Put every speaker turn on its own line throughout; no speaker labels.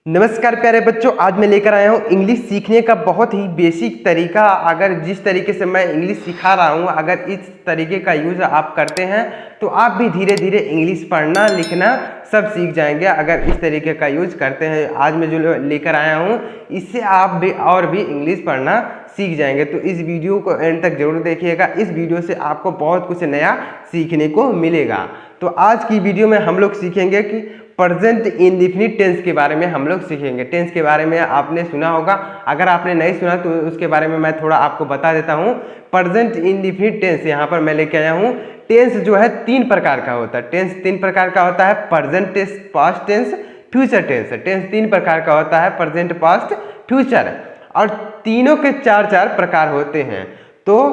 नमस्कार प्यारे बच्चों, आज मैं लेकर आया हूँ इंग्लिश सीखने का बहुत ही बेसिक तरीका। अगर जिस तरीके से मैं इंग्लिश सिखा रहा हूँ, अगर इस तरीके का यूज़ आप करते हैं तो आप भी धीरे धीरे इंग्लिश पढ़ना लिखना सब सीख जाएंगे। अगर इस तरीके का यूज़ करते हैं, आज मैं जो लेकर आया हूँ इससे आप भी और भी इंग्लिश पढ़ना सीख जाएंगे। तो इस वीडियो को एंड तक जरूर देखिएगा। इस वीडियो से आपको बहुत कुछ नया सीखने को मिलेगा। तो आज की वीडियो में हम लोग सीखेंगे कि प्रेजेंट इंडेफिनिट टेंस के बारे में हम लोग सीखेंगे। टेंस के बारे में आपने सुना होगा, अगर आपने नहीं सुना तो उसके बारे में मैं थोड़ा आपको बता देता हूँ। प्रेजेंट इंडेफिनिट टेंस यहाँ पर मैं लेके आया हूँ। टेंस जो है तीन प्रकार का होता है। टेंस तीन प्रकार का होता है, present tense, past tense, future tense. Tense तीन प्रकार का होता है, प्रेजेंट, पास्ट, फ्यूचर, और तीनों के चार चार प्रकार होते हैं। तो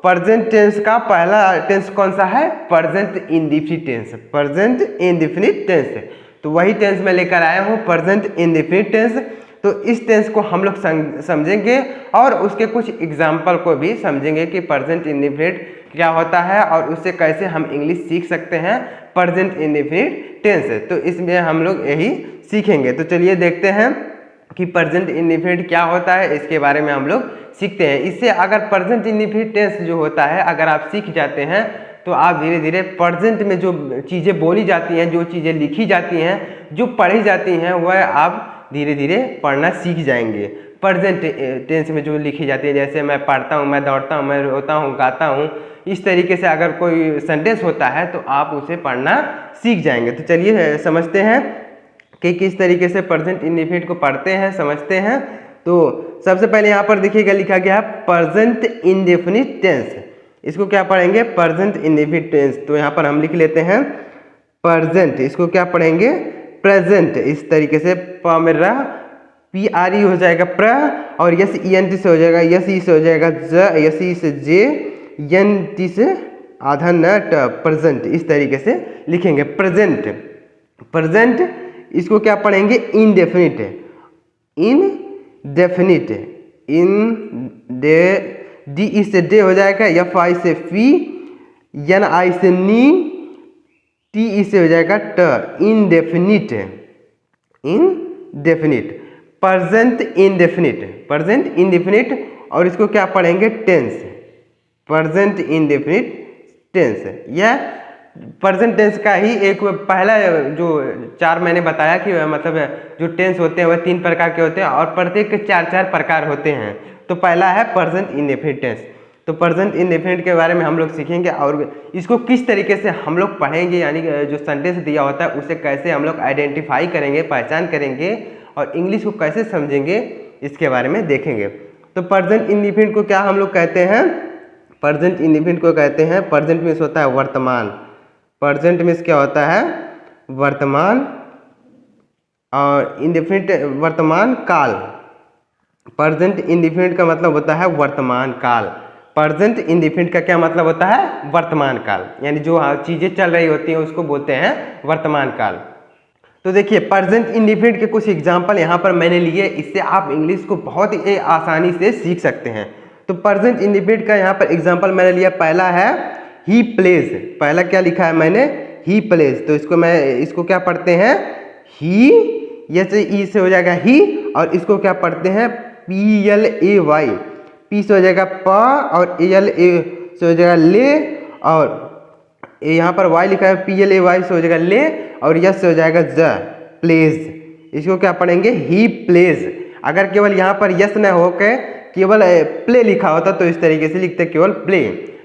प्रेजेंट टेंस का पहला टेंस कौन सा है? Present indefinite tense. Present indefinite tense, तो वही टेंस मैं लेकर आया हूँ, प्रेजेंट इंडेफिनिट टेंस। तो इस टेंस को हम लोग समझेंगे और उसके कुछ एग्जाम्पल को भी समझेंगे कि प्रेजेंट इंडेफिनिट क्या होता है और उससे कैसे हम इंग्लिश सीख सकते हैं प्रेजेंट इंडेफिनिट टेंस। तो इसमें हम लोग यही सीखेंगे। तो चलिए देखते हैं कि प्रेजेंट इंडेफिनिट क्या होता है, इसके बारे में हम लोग सीखते हैं। इससे अगर प्रेजेंट इंडेफिनिट टेंस जो होता है अगर आप सीख जाते हैं तो आप धीरे धीरे प्रेजेंट में जो चीज़ें बोली जाती हैं, जो चीज़ें लिखी जाती हैं, जो पढ़ी जाती हैं, वह आप धीरे धीरे पढ़ना सीख जाएंगे। प्रेजेंट टेंस में जो लिखी जाती है, जैसे मैं पढ़ता हूँ, मैं दौड़ता हूँ, मैं रोता हूँ, गाता हूँ, इस तरीके से अगर कोई सेंटेंस होता है तो आप उसे पढ़ना सीख जाएंगे। तो चलिए समझते हैं कि किस तरीके से प्रेजेंट इंडेफिनिट को पढ़ते हैं, समझते हैं। तो सबसे पहले यहाँ पर देखिएगा लिखा गया है प्रेजेंट इंडेफिनिट टेंस। इसको क्या पढ़ेंगे? Present indefinite tense. तो यहाँ पर हम लिख लेते हैं प्रेजेंट, इसको क्या पढ़ेंगे? प्रेजेंट। इस तरीके से प मेरा PRE हो जाएगा प्र, और यस ENT से हो जाएगा, यस ई से हो जाएगा ज, यस ई से जे, ENT से आधा न ट, प्रेजेंट। इस तरीके से लिखेंगे प्रेजेंट। प्रेजेंट इसको क्या पढ़ेंगे? Indefinite. Indefinite, in day, DE से डे हो जाएगा, FI से फी, NI से नी, TE से हो जाएगा ट, indefinite. Indefinite, present indefinite, present indefinite. और इसको क्या पढ़ेंगे? टेंस। Present indefinite tense. यह प्रेजेंट टेंस का ही एक पहला जो चार मैंने बताया कि मतलब जो टेंस होते हैं वह तीन प्रकार के होते हैं और प्रत्येक के चार चार प्रकार होते हैं। तो पहला है प्रेजेंट इंडेफिनिट टेंस। तो प्रेजेंट इंडेफिनिट के बारे में हम लोग सीखेंगे और इसको किस तरीके से हम लोग पढ़ेंगे, यानी जो सेंटेंस दिया होता है उसे कैसे हम लोग आइडेंटिफाई करेंगे, पहचान करेंगे और इंग्लिश को कैसे समझेंगे, इसके बारे में देखेंगे। तो प्रेजेंट इंडेफिनिट को क्या हम लोग कहते हैं? प्रेजेंट इंडेफिनिट को कहते हैं, प्रेजेंट मीन्स होता है वर्तमान। प्रेजेंट मीन्स क्या होता है? वर्तमान, और इंडेफिनिट वर्तमान काल। प्रेजेंट इंडेफिनिट का मतलब होता है वर्तमान काल। प्रेजेंट इंडेफिनिट का क्या मतलब होता है? वर्तमान काल, यानी जो चीज़ें चल रही होती हैं उसको बोलते हैं वर्तमान काल। तो देखिए प्रेजेंट इंडेफिनिट के कुछ एग्जाम्पल यहाँ पर मैंने लिए, इससे आप इंग्लिश को बहुत ही आसानी से सीख सकते हैं। तो प्रेजेंट इंडेफिनिट का यहाँ पर एग्जाम्पल मैंने लिया, पहला है ही प्लेज। पहला क्या लिखा है मैंने? He plays. तो इसको क्या पढ़ते हैं? ही, ये से ई से हो जाएगा ही, और इसको क्या पढ़ते हैं? PLAY। पी से हो जाएगा प, और ALA से हो जाएगा ले, और यहाँ पर वाई लिखा है, PLAY से हो जाएगा ले, और यस से हो जाएगा ज, प्लेज। इसको क्या पढ़ेंगे? He plays. अगर केवल यहाँ पर यस न हो के केवल प्ले लिखा होता तो इस तरीके से लिखते केवल प्ले।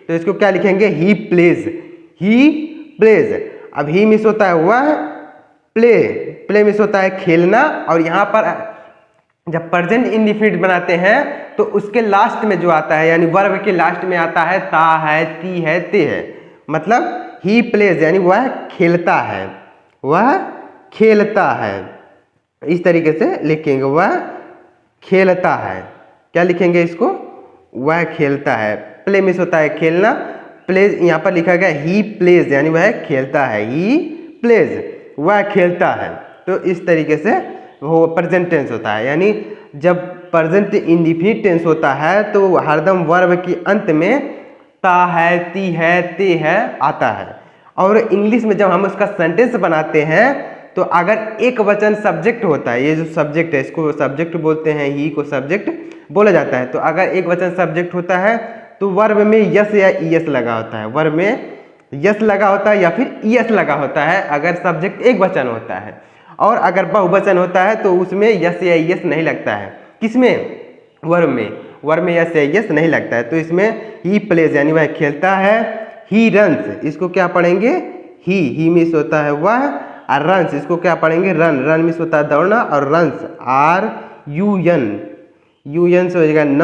तो इसको क्या लिखेंगे? He plays. He plays. अब ही मिस होता है वह, प्ले, प्ले मिस होता है खेलना, और यहाँ पर जब प्रेजेंट इंडेफिनिट बनाते हैं तो उसके लास्ट में जो आता है, यानी वर्ब के लास्ट में आता है ता है, ती है, ते है। मतलब ही प्लेज यानी वह खेलता है, वह खेलता है। इस तरीके से लिखेंगे, वह खेलता है। क्या लिखेंगे इसको? वह खेलता है। प्ले मिस होता है खेलना, प्लेज यहाँ पर लिखा गया ही प्लेज, यानी वह खेलता है। ही प्लेज, वह खेलता है। तो इस तरीके से वो प्रेजेंट टेंस होता है। यानी जब प्रेजेंट इंडेफिनिट टेंस होता है तो हरदम वर्ब के अंत में ता है, ती है, ते है आता है। और इंग्लिश में जब हम उसका सेंटेंस बनाते हैं तो अगर एक वचन सब्जेक्ट होता है, ये जो सब्जेक्ट है इसको सब्जेक्ट बोलते हैं, ही को सब्जेक्ट बोला जाता है। तो अगर एक वचन सब्जेक्ट होता है तो वर्ब में यस या ईएस लगा होता है, वर्ब में यस लगा होता है या फिर ईएस लगा होता है अगर सब्जेक्ट एक वचन होता है। और अगर बहुवचन होता है तो उसमें यस या ईएस नहीं लगता है। किसमें? वर्ब में। वर्ब में यस या ईएस नहीं लगता है। तो इसमें ही प्लेज यानी वह खेलता है, ही रन्स, इसको क्या पढ़ेंगे? ही मिस होता है वह, और रन्स इसको क्या पढ़ेंगे? रन। रन मिस होता है दौड़ना, और रन्स आर यू एन से हो जाएगा न,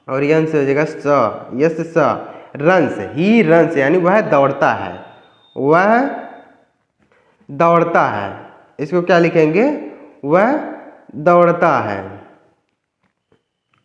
और यन से हो जाएगा स, यस स, रन्स, ही रन्स यानी वह दौड़ता है, वह दौड़ता है। इसको क्या लिखेंगे? वह दौड़ता है,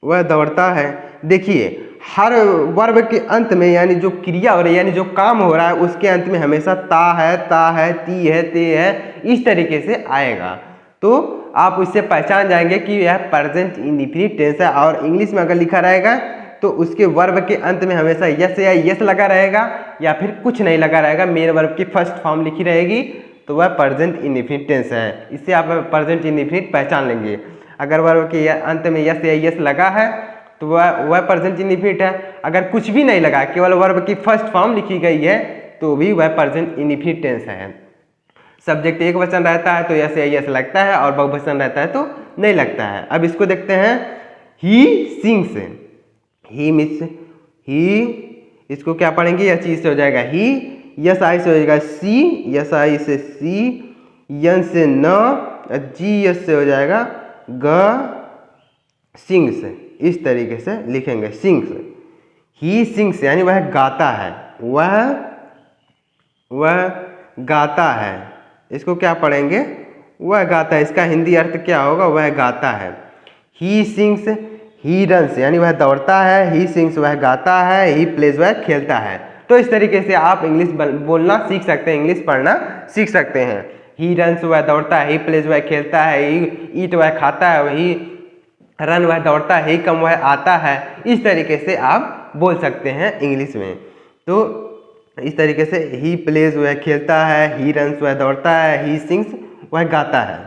वह दौड़ता है। देखिए हर वर्ब के अंत में यानी जो क्रिया हो रही है यानी जो काम हो रहा है उसके अंत में हमेशा ता है, ती है, ते है, इस तरीके से आएगा। तो आप उससे पहचान जाएंगे कि यह प्रेजेंट इंडेफिनिट टेंस है। और इंग्लिश में अगर लिखा रहेगा तो उसके वर्ब के अंत में हमेशा यस या यस लगा रहेगा या फिर कुछ नहीं लगा रहेगा, मेन वर्ब की फर्स्ट फॉर्म लिखी रहेगी, तो वह प्रेजेंट इंडेफिनिट टेंस है। इससे आप प्रेजेंट इंडेफिनिट पहचान लेंगे। अगर वर्ब के अंत में यस या यस लगा है तो वह प्रेजेंट इंडेफिनिट है। अगर कुछ भी नहीं लगा, केवल वर्ब की फर्स्ट फॉर्म लिखी गई है, तो भी वह प्रेजेंट इंडेफिनिट टेंस है। सब्जेक्ट एक वचन रहता है तो यस या यस लगता है, और बहुवचन रहता है तो नहीं लगता है। अब इसको देखते हैं। ही सिंग्स, ही मिस, ही, इसको क्या पढ़ेंगे? यह चीज से हो जाएगा ही, यस आई से हो जाएगा सी, यस आई से सी, यन से न, जी यस से हो जाएगा ग, सिंग्स, इस तरीके से लिखेंगे सिंग्स। ही सिंग्स यानी वह गाता है, वह गाता है। इसको क्या पढ़ेंगे? वह गाता है। इसका हिंदी अर्थ क्या होगा? वह गाता है। ही सिंग्स, ही रन्स यानी वह दौड़ता है, ही सिंग्स वह गाता है, ही प्लेज वह खेलता है। तो इस तरीके से आप इंग्लिश बोलना सीख सकते हैं, इंग्लिश पढ़ना सीख सकते हैं। ही रन्स वह दौड़ता है, ही प्लेज वह खेलता है, ही ईट वह खाता है, वही रन वह दौड़ता है, ही कम वह आता है। इस तरीके से आप बोल सकते हैं इंग्लिश में। तो इस तरीके से ही प्लेज वह खेलता है, ही रन्स वह दौड़ता है, ही सिंग्स वह गाता है।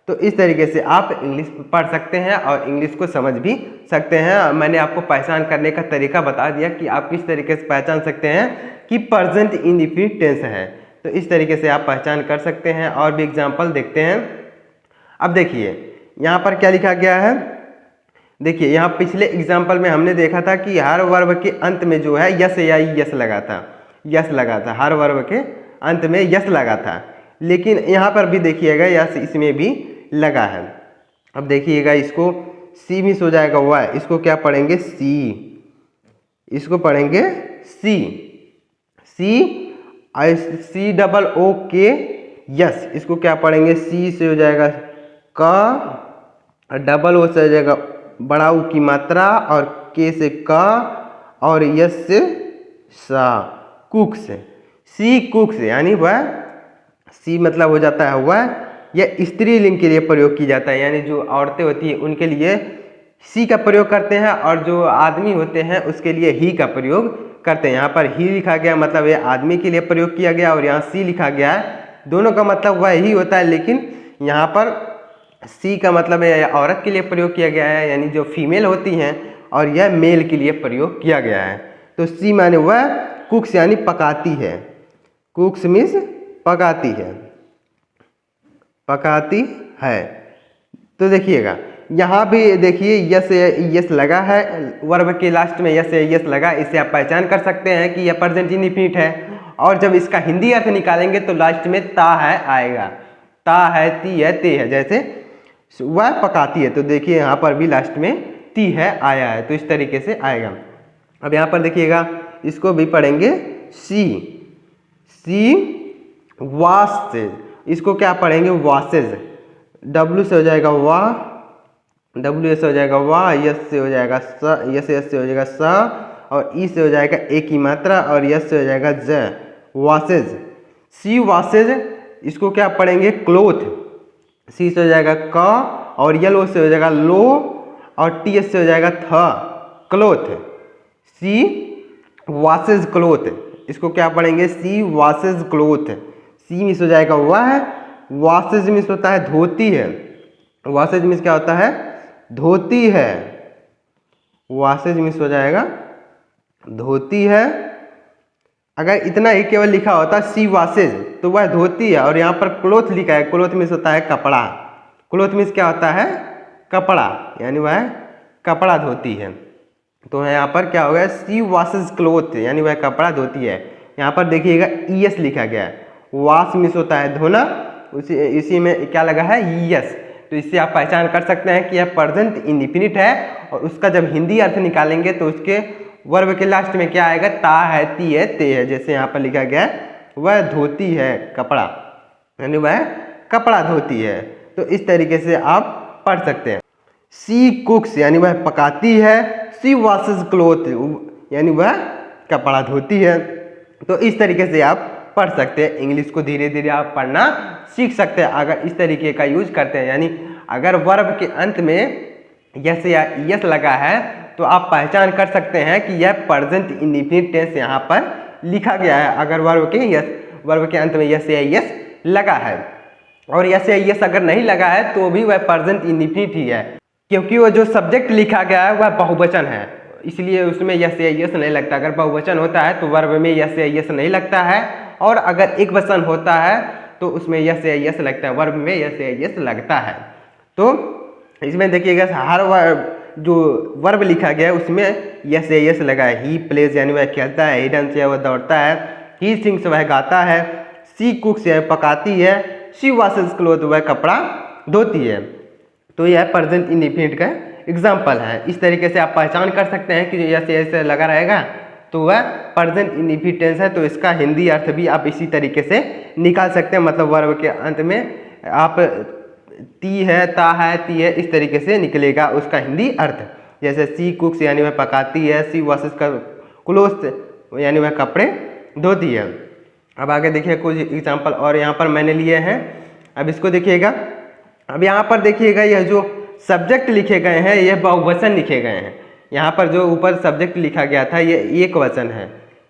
तो इस तरीके से आप इंग्लिश पढ़ सकते हैं और इंग्लिश को समझ भी सकते हैं। मैंने आपको पहचान करने का तरीका बता दिया कि आप किस तरीके से पहचान सकते हैं कि प्रेजेंट इंडेफिनिट टेंस है। तो इस तरीके से आप पहचान कर सकते हैं। और भी एग्जाम्पल देखते हैं। अब देखिए यहाँ पर क्या लिखा गया है। देखिए यहाँ पिछले एग्जाम्पल में हमने देखा था कि हर वर्ब के अंत में जो है यस या यस लगा था, यस लगा था, हर वर्ब के अंत में यस लगा था। लेकिन यहाँ पर भी देखिएगा यस इसमें भी लगा है। अब देखिएगा इसको सी मिस हो जाएगा वाई, इसको क्या पढ़ेंगे? सी, इसको पढ़ेंगे सी, सी डबल ओ के यस, इसको क्या पढ़ेंगे? सी से हो जाएगा का, डबल ओ से हो जाएगा बड़ा ऊ की मात्रा, और के से का, और यस से सा, कुक्स, सी कुक्स यानी वह, सी मतलब हो जाता है वह, यह स्त्रीलिंग के लिए प्रयोग की जाता है, यानी जो औरतें होती हैं उनके लिए सी का प्रयोग करते हैं, और जो आदमी होते हैं उसके लिए ही का प्रयोग करते हैं। यहाँ पर ही लिखा गया मतलब ये आदमी के लिए प्रयोग किया गया, और यहाँ सी लिखा गया है, दोनों का मतलब वह ही होता है। लेकिन यहाँ पर सी का मतलब है औरत के लिए प्रयोग किया गया है, यानी जो फीमेल होती हैं, और यह मेल के लिए प्रयोग किया गया है। तो सी माने वह, कुक्स यानी पकाती है, कुक्स मीन्स पकाती है, पकाती है। तो देखिएगा यहाँ भी देखिए यस यस लगा है, वर्ब के लास्ट में यस यस लगा, इससे आप पहचान कर सकते हैं कि यह प्रेजेंट इंडेफिनिट है। और जब इसका हिंदी अर्थ निकालेंगे तो लास्ट में ता है आएगा, ता है, ती है, ते है, जैसे वह पकाती है। तो देखिए यहाँ पर भी लास्ट में ती है आया है, तो इस तरीके से आएगा। अब यहाँ पर देखिएगा इसको भी पढ़ेंगे सी, सी वॉशेज, इसको क्या पढ़ेंगे? वॉशेज, डब्ल्यू से हो जाएगा वाह, डब्ल्यू से हो जाएगा वाह, यस से हो जाएगा स, यस यस से हो जाएगा स, और ई से हो जाएगा ए की मात्रा, और यस से हो जाएगा ज, वॉशेज, सी वॉशेज। इसको क्या पढ़ेंगे? क्लोथ, सी से हो जाएगा क, और यल से हो जाएगा लो, और टी एस से हो जाएगा थ, क्लोथ, सी वॉशेज क्लोथ। इसको क्या पढ़ेंगे? सी वॉशेज क्लोथ, सी मिस हो जाएगा वह, वॉशेज मीन्स होता है धोती है, वॉशेज मीन्स क्या होता है, धोती है, वॉशेज मीन्स हो जाएगा धोती है। अगर इतना ही केवल लिखा होता सी वॉशेज तो वह धोती है, और यहाँ पर क्लोथ लिखा है, क्लोथ मीन्स होता है कपड़ा, क्लोथ मीन्स क्या होता है, कपड़ा, यानी वह कपड़ा धोती है। तो यहाँ पर क्या हो गया, सी वॉशेज क्लोथ, यानी वह कपड़ा धोती है। यहाँ पर देखिएगा ईएस लिखा गया है, वॉश मीन्स होता है धोना, इसी में क्या लगा है, ईएस। तो इससे आप पहचान कर सकते हैं कि यह प्रेजेंट इंडेफिनिट है, और उसका जब हिंदी अर्थ निकालेंगे तो उसके वर्ब के लास्ट में क्या आएगा, ता है, ती है, ते है। जैसे यहाँ पर लिखा गया है वह धोती है कपड़ा, यानी वह कपड़ा धोती है। तो इस तरीके से आप पढ़ सकते हैं। सी कुक्स, यानी वह पकाती है, सी वॉशेज क्लोथ, यानी वह कपड़ा धोती है। तो इस तरीके से आप पढ़ सकते हैं। इंग्लिश को धीरे धीरे आप पढ़ना सीख सकते हैं अगर इस तरीके का यूज करते हैं। यानी अगर वर्ब के अंत में यस या यस लगा है तो आप पहचान कर सकते हैं कि यह प्रेजेंट इंडेफिनिट टेंस यहाँ पर लिखा गया है, अगर वर्ब के अंत में यस या यस लगा है। और यस या यस अगर नहीं लगा है तो भी वह प्रेजेंट इंडेफिनिट ही है, क्योंकि वो जो सब्जेक्ट लिखा गया है वह बहुवचन है, इसलिए उसमें यस या यस नहीं लगता। अगर बहुवचन होता है तो वर्ब में यस या यस नहीं लगता है, और अगर एक वचन होता है तो उसमें यस या यस लगता है, वर्ब में यस या यस लगता है। तो इसमें देखिएगा हर जो वर्ब लिखा गया है उसमें यस या यस लगा है। ही प्लेज, यानी वह खेलता है, ही रन्स, वह दौड़ता है, ही सिंग्स, वह गाता है, सी कुक्स, यह पकाती है, शी वॉशेज क्लोथ, वह कपड़ा धोती है। तो यह प्रेजेंट इंडेफिनिट का एग्जाम्पल है। इस तरीके से आप पहचान कर सकते हैं कि जो यस या यस लगा रहेगा तो वह प्रेजेंट इंडेफिनिट टेंस है। तो इसका हिंदी अर्थ भी आप इसी तरीके से निकाल सकते हैं, मतलब वर्ब के अंत में आप ती है, ता है, ती है, इस तरीके से निकलेगा उसका हिंदी अर्थ। जैसे सी कुक्स, यानी वह पकाती है, सी वॉशेज क्लोथ्स, यानी वह कपड़े धोती है। अब आगे देखिए कुछ एग्जाम्पल और यहाँ पर मैंने लिए हैं, अब इसको देखिएगा। अब यहाँ पर देखिएगा यह जो सब्जेक्ट लिखे गए हैं यह बहुवचन लिखे गए हैं। यहाँ पर जो ऊपर सब्जेक्ट लिखा गया था ये एक वचन है,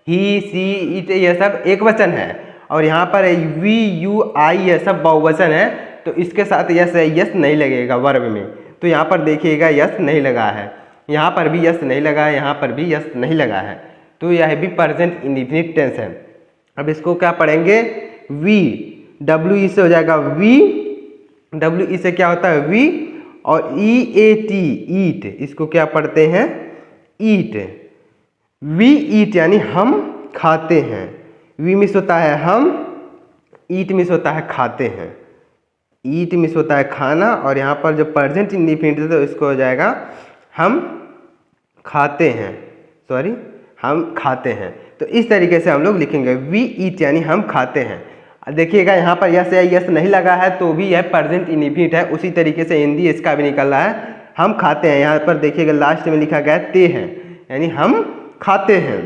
ही, सी, इट, यह सब एक वचन है, और यहाँ पर वी, यू, आई, यह सब बहुवचन है। तो इसके साथ यस यस नहीं लगेगा वर्ब में। तो यहाँ पर देखिएगा यस नहीं लगा है, यहाँ पर भी यस नहीं लगा है, यहाँ पर भी यस नहीं लगा है। तो यह भी प्रेजेंट इंडेफिनिट टेंस है। अब इसको क्या पढ़ेंगे, वी, डब्ल्यू ई से हो जाएगा वी, डब्ल्यू ई से क्या होता है वी, और ई ए टी, ईट, इसको क्या पढ़ते हैं, ईट। वी ईट, यानी हम खाते हैं। वी मिस होता है हम, ईट मिस होता है खाते हैं, ईट मिस होता है खाना, और यहाँ पर जो प्रेजेंट इंडेफिनिट है तो इसको हो जाएगा हम खाते हैं, सॉरी हम खाते हैं। तो इस तरीके से हम लोग लिखेंगे वी ईट, यानी हम खाते हैं। देखिएगा यहाँ पर यस या यस नहीं लगा है तो भी यह प्रेजेंट इंडेफिनिट है। उसी तरीके से हिंदी इसका भी निकल रहा है, हम खाते हैं। यहाँ पर देखिएगा लास्ट में लिखा गया ते हैं, यानी हम खाते हैं।